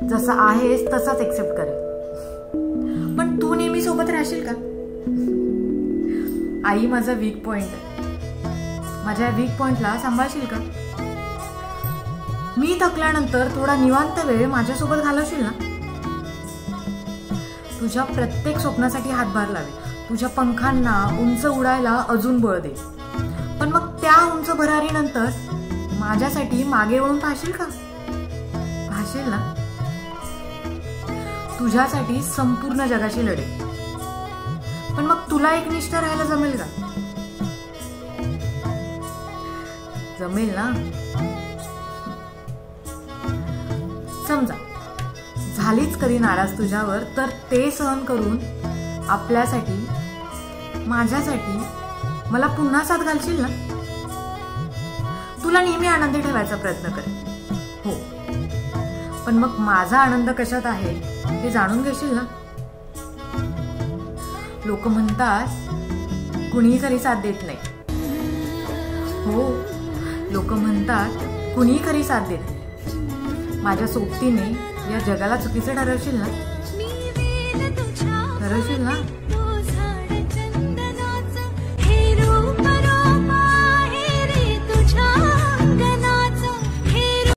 जसा आहेस तसाच एक्सेप्ट करेल. पण तू नेहमी सोबत राहशील का? आई माझा वीक पॉइंट आहे. माझ्या वीक पॉइंटला सांभाळशील का? मी थकल्यानंतर थोडा निवांत वेळ माझ्यासोबत घालवशील ना? तुझ्या प्रत्येक स्वप्नासाठी हातभार लावेल. तुझ्या पंखांना उंच उडायला अजून बळ दे. पण मग त्या उंच भरारीनंतर माझ्यासाठी मागे वळून पाहशील का? पाहशील ना? तुझ्यासाठी संपूर्ण जगाशी लढेल. पण मग तुला एकनिष्ठ राहायला जमेल का? जमेल ना? समजा झालीच कधी नाराज तुझ्यावर, तर ते सहन करून आपल्यासाठी, माझ्यासाठी मला पुन्हा साथ घालशील ना? तुला नेहमी आनंदी ठेवायचा प्रयत्न कर. हो, पण मग माझा आनंद कशात आहे हे जाणून घेशील ना? लोक म्हणतात कुणीही खरी साथ देत नाही. हो, लोक म्हणतात कुणीही खरी साथ देत नाही. माझ्या सोबतीने या जगाला चुकीचं ठरवशील ना? ठरवशील ना?